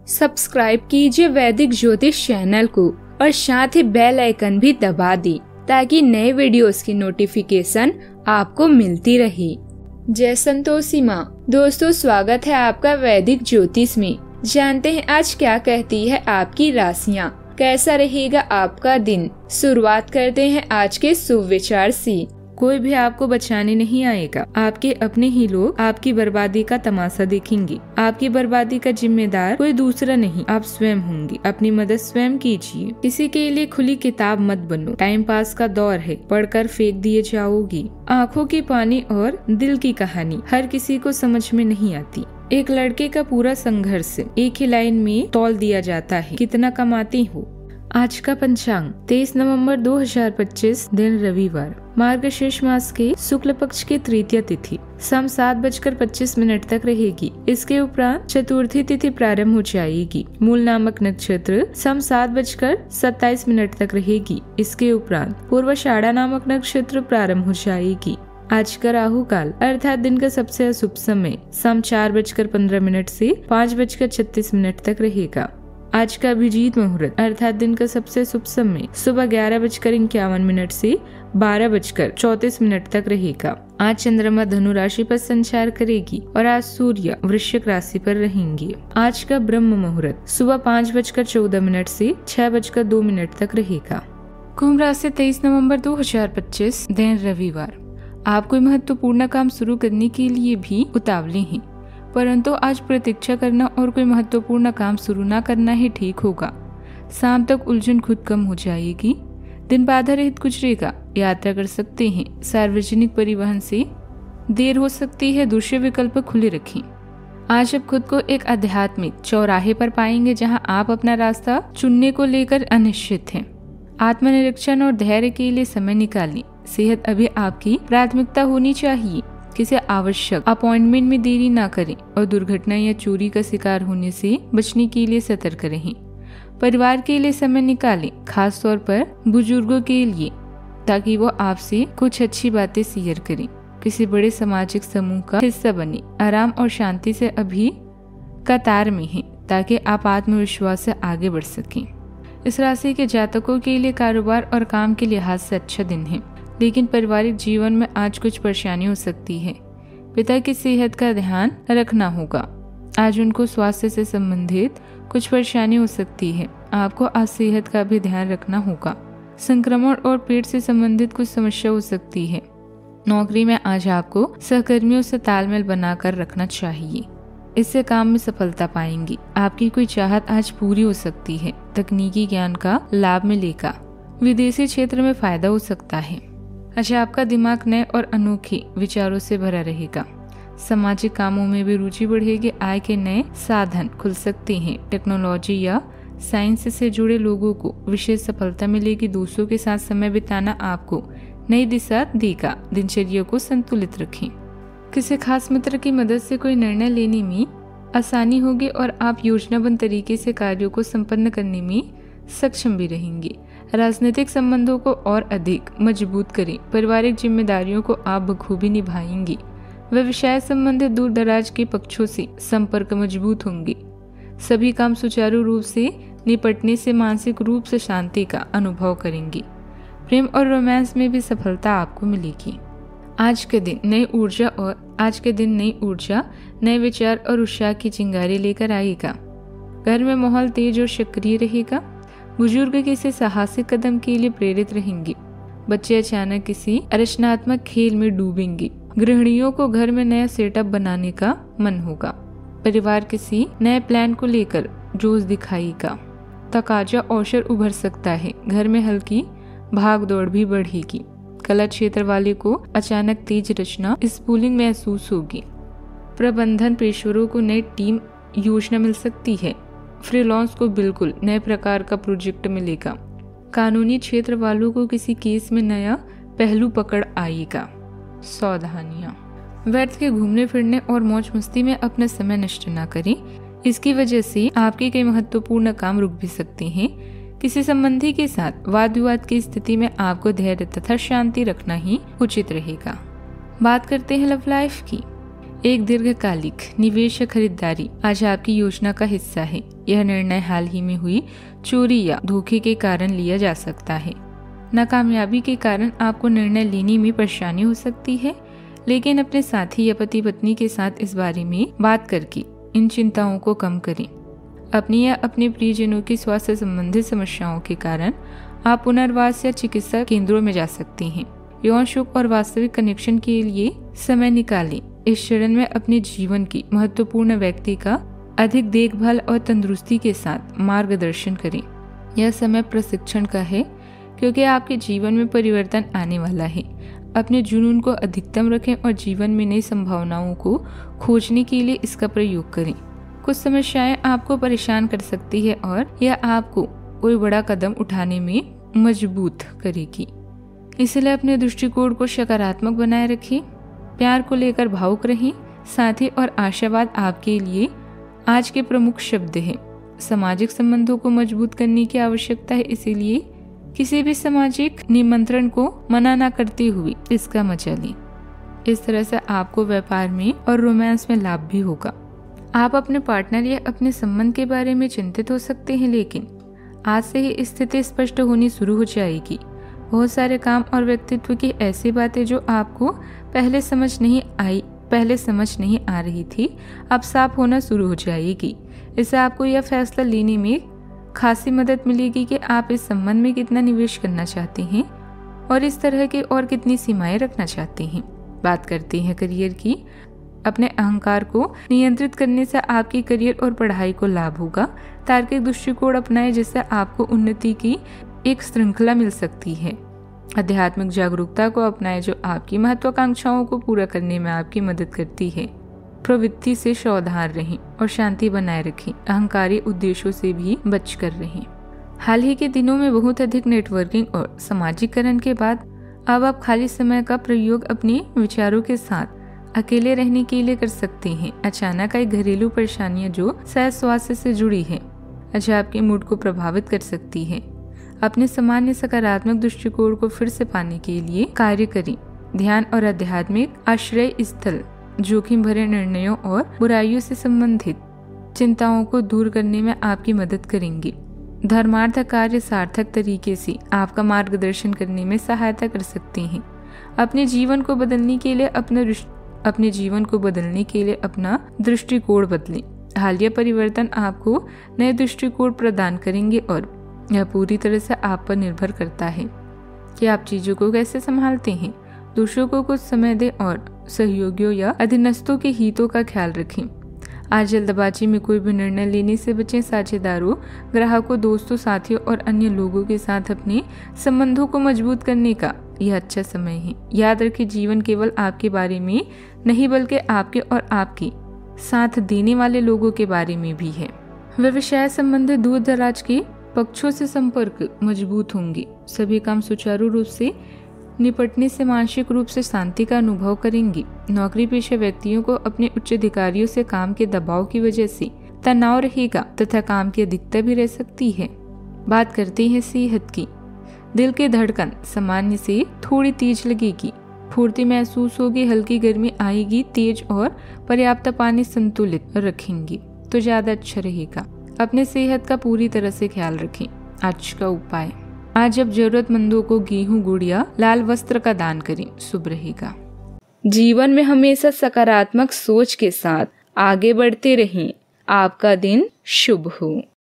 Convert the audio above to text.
Subscribe कीजिए वैदिक ज्योतिष चैनल को और साथ ही बेल आइकन भी दबा दी ताकि नए वीडियोस की नोटिफिकेशन आपको मिलती रहे। जय संतोषी माँ। दोस्तों, स्वागत है आपका वैदिक ज्योतिष में। जानते हैं आज क्या कहती है आपकी राशियाँ, कैसा रहेगा आपका दिन। शुरुआत करते हैं आज के शुभ विचार से। कोई भी आपको बचाने नहीं आएगा, आपके अपने ही लोग आपकी बर्बादी का तमाशा देखेंगे। आपकी बर्बादी का जिम्मेदार कोई दूसरा नहीं, आप स्वयं होंगे। अपनी मदद स्वयं कीजिए। किसी के लिए खुली किताब मत बनो, टाइम पास का दौर है, पढ़कर फेंक दिए जाओगी। आँखों की पानी और दिल की कहानी हर किसी को समझ में नहीं आती। एक लड़के का पूरा संघर्ष एक ही लाइन में तौल दिया जाता है, कितना कमाती हो। आज का पंचांग 23 नवंबर 2025, दिन रविवार, मार्गशीर्ष मास के शुक्ल पक्ष की तृतीया तिथि शाम 7:25 तक रहेगी। इसके उपरांत चतुर्थी तिथि प्रारंभ हो जाएगी। मूल नामक नक्षत्र शाम 7:27 तक रहेगी। इसके उपरांत पूर्वाषाढ़ा नामक नक्षत्र प्रारंभ हो जाएगी। आज का राहु काल अर्थात दिन का सबसे अशुभ समय शाम 4:15 से 5:36 तक रहेगा। आज का अभिजीत मुहूर्त अर्थात दिन का सबसे शुभ समय सुबह 11:51 से 12:34 तक रहेगा। आज चंद्रमा धनु राशि पर संचार करेगी और आज सूर्य वृश्चिक राशि पर रहेंगे। आज का ब्रह्म मुहूर्त सुबह 5:14 से 6:02 तक रहेगा। कुंभ राशि 23 नवंबर 2025, दिन रविवार। आप कोई महत्वपूर्ण काम शुरू करने के लिए भी उतावले हैं, परंतु आज प्रतीक्षा करना और कोई महत्वपूर्ण काम शुरू न करना ही ठीक होगा। शाम तक उलझन खुद कम हो जाएगी। दिन बाधा रहित गुजरेगा। यात्रा कर सकते हैं। सार्वजनिक परिवहन से देर हो सकती है, दूसरे विकल्प खुले रखें। आज आप खुद को एक आध्यात्मिक चौराहे पर पाएंगे जहां आप अपना रास्ता चुनने को लेकर अनिश्चित हैं। आत्मनिरीक्षण और धैर्य के लिए समय निकालें। सेहत अभी आपकी प्राथमिकता होनी चाहिए। किसी आवश्यक अपॉइंटमेंट में देरी ना करें और दुर्घटना या चोरी का शिकार होने से बचने के लिए सतर्क रहें। परिवार के लिए समय निकालें, खास तौर पर बुजुर्गों के लिए, ताकि वो आपसे कुछ अच्छी बातें शेयर करें। किसी बड़े सामाजिक समूह का हिस्सा बने। आराम और शांति से अभी कतार में हैं, ताकि आप आत्मविश्वास से आगे बढ़ सकें। इस राशि के जातकों के लिए कारोबार और काम के लिहाज से अच्छा दिन है, लेकिन पारिवारिक जीवन में आज कुछ परेशानी हो सकती है। पिता की सेहत का ध्यान रखना होगा। आज उनको स्वास्थ्य से संबंधित कुछ परेशानी हो सकती है। आपको आज सेहत का भी ध्यान रखना होगा। संक्रमण और पेट से संबंधित कुछ समस्या हो सकती है। नौकरी में आज आपको सहकर्मियों से तालमेल बनाकर रखना चाहिए, इससे काम में सफलता पाएंगी। आपकी कोई चाहत आज पूरी हो सकती है। तकनीकी ज्ञान का लाभ मिलेगा। विदेशी क्षेत्र में फायदा हो सकता है। अच्छा, आपका दिमाग नए और अनोखे विचारों से भरा रहेगा। सामाजिक कामों में भी रुचि बढ़ेगी। आय के नए साधन खुल सकते हैं। टेक्नोलॉजी या साइंस से जुड़े लोगों को विशेष सफलता मिलेगी। दोस्तों के साथ समय बिताना आपको नई दिशा देगा। दिनचर्या को संतुलित रखें। किसी खास मित्र की मदद से कोई निर्णय लेने में आसानी होगी और आप योजनाबद्ध तरीके से कार्यों को संपन्न करने में सक्षम भी रहेंगे। राजनीतिक संबंधों को और अधिक मजबूत करें। पारिवारिक जिम्मेदारियों को आप बखूबी निभाएंगे। व्यवसाय संबंधित दूर दराज के पक्षों से संपर्क मजबूत होंगे। सभी काम सुचारू रूप से निपटने से मानसिक रूप से शांति का अनुभव करेंगे। प्रेम और रोमांस में भी सफलता आपको मिलेगी। आज के दिन नई ऊर्जा, नए विचार और उत्साह की चिंगारी लेकर आएगा। घर में माहौल तेज और सक्रिय रहेगा। बुजुर्ग किसी साहसिक कदम के लिए प्रेरित रहेंगे। बच्चे अचानक किसी रचनात्मक खेल में डूबेंगे। गृहिणियों को घर में नया सेटअप बनाने का मन होगा। परिवार किसी नए प्लान को लेकर जोश दिखाएगा। तकाजा अवसर उभर सकता है। घर में हल्की भाग दौड़ भी बढ़ेगी। कला क्षेत्र वाले को अचानक तेज रचना स्फूर्ति महसूस होगी। प्रबंधन पेशेवरों को नई टीम योजना मिल सकती है। फ्रीलांस को बिल्कुल नए प्रकार का प्रोजेक्ट मिलेगा। कानूनी क्षेत्र वालों को किसी केस में नया पहलू पकड़ आएगा। सावधानियां, व्यर्थ के घूमने फिरने और मौज मस्ती में अपना समय नष्ट न करें। इसकी वजह से आपके कई महत्वपूर्ण काम रुक भी सकते हैं। किसी संबंधी के साथ वाद विवाद की स्थिति में आपको धैर्य तथा शांति रखना ही उचित रहेगा। बात करते हैं लव लाइफ की। एक दीर्घकालिक निवेश या खरीदारी आज आपकी योजना का हिस्सा है। यह निर्णय हाल ही में हुई चोरी या धोखे के कारण लिया जा सकता है। नाकामयाबी के कारण आपको निर्णय लेने में परेशानी हो सकती है, लेकिन अपने साथी या पति पत्नी के साथ इस बारे में बात करके इन चिंताओं को कम करें। अपनी या अपने प्रियजनों की स्वास्थ्य संबंधित समस्याओं के कारण आप पुनर्वास या चिकित्सा केंद्रों में जा सकते हैं। यौन सुख और वास्तविक कनेक्शन के लिए समय निकालें। इस चरण में अपने जीवन की महत्वपूर्ण व्यक्ति का अधिक देखभाल और तंदुरुस्ती के साथ मार्गदर्शन करें। यह समय प्रशिक्षण का है, क्योंकि आपके जीवन में परिवर्तन आने वाला है। अपने जुनून को अधिकतम रखें और जीवन में नई संभावनाओं को खोजने के लिए इसका प्रयोग करें। कुछ समस्याएं आपको परेशान कर सकती है और यह आपको कोई बड़ा कदम उठाने में मजबूत करेगी। इसलिए अपने दृष्टिकोण को सकारात्मक बनाए रखें। प्यार को लेकर भावुक रहें। साथी और आशावाद आपके लिए आज के प्रमुख शब्द हैं। सामाजिक संबंधों को मजबूत करने की आवश्यकता है, इसीलिए किसी भी सामाजिक निमंत्रण को मना न करते हुए इसका मजा लें। इस तरह से आपको व्यापार में और रोमांस में लाभ भी होगा। आप अपने पार्टनर या अपने संबंध के बारे में चिंतित हो सकते हैं, लेकिन आज से ही स्थिति स्पष्ट होनी शुरू हो जाएगी। बहुत सारे काम और व्यक्तित्व की ऐसी बातें जो आपको पहले समझ नहीं आ रही थी, अब साफ होना शुरू हो जाएगी। इससे आपको यह फैसला लेने में खासी मदद मिलेगी कि आप इस संबंध में कितना निवेश करना चाहते हैं और इस तरह के और कितनी सीमाएं रखना चाहते हैं। बात करते हैं करियर की। अपने अहंकार को नियंत्रित करने से आपकी करियर और पढ़ाई को लाभ होगा। तार्किक दृष्टिकोण अपनाएं, जिससे आपको उन्नति की एक श्रृंखला मिल सकती है। आध्यात्मिक जागरूकता को अपनाएं, जो आपकी महत्वाकांक्षाओं को पूरा करने में आपकी मदद करती है। प्रवृत्ति से सावधान रहें और शांति बनाए रखें। अहंकारी उद्देश्यों से भी बचकर रहें। हाल ही के दिनों में बहुत अधिक नेटवर्किंग और सामाजिकरण के बाद अब आप खाली समय का प्रयोग अपने विचारों के साथ अकेले रहने के लिए कर सकते हैं। अचानक आई घरेलू परेशानियां जो शायद स्वास्थ्य से जुड़ी है, आज आपके मूड को प्रभावित कर सकती है। अपने सामान्य सकारात्मक दृष्टिकोण को फिर से पाने के लिए कार्य करें। ध्यान और आध्यात्मिक आश्रय स्थल जोखिम भरे निर्णयों और बुराइयों से संबंधित चिंताओं को दूर करने में आपकी मदद करेंगे। धर्मार्थ कार्य सार्थक तरीके से आपका मार्गदर्शन करने में सहायता कर सकते हैं। अपने जीवन को बदलने के लिए अपना दृष्टिकोण बदलें। हालिया परिवर्तन आपको नए दृष्टिकोण प्रदान करेंगे और यह पूरी तरह से आप पर निर्भर करता है कि आप चीजों को कैसे संभालते हैं। दूसरों को कुछ समय दें और सहयोगियों या अधीनस्थों के हितों का ख्याल रखें। आज जल्दबाजी में कोई भी निर्णय लेने से बचें। साझेदारों, ग्राहकों, दोस्तों, साथियों और अन्य लोगों के साथ अपने संबंधों को मजबूत करने का यह अच्छा समय है। याद रखें, जीवन केवल आपके बारे में नहीं बल्कि आपके और आपके साथ देने वाले लोगों के बारे में भी है। व्यवसाय संबंधित दूर दराज के पक्षों से संपर्क मजबूत होंगे। सभी काम सुचारू रूप से निपटने से मानसिक रूप से शांति का अनुभव करेंगे। नौकरी पेशा व्यक्तियों को अपने उच्च अधिकारियों से काम के दबाव की वजह से तनाव रहेगा तथा काम की अधिकता भी रह सकती है। बात करते हैं सेहत की। दिल की धड़कन सामान्य से थोड़ी तेज लगेगी। फुर्ती महसूस होगी। हल्की गर्मी आएगी। तेज और पर्याप्त पानी संतुलित रखेंगे तो ज्यादा अच्छा रहेगा। अपने सेहत का पूरी तरह से ख्याल रखें। आज का उपाय, आज जब जरूरतमंदों को गेहूं, गुड़ या लाल वस्त्र का दान करें, शुभ रहेगा। जीवन में हमेशा सकारात्मक सोच के साथ आगे बढ़ते रहें। आपका दिन शुभ हो।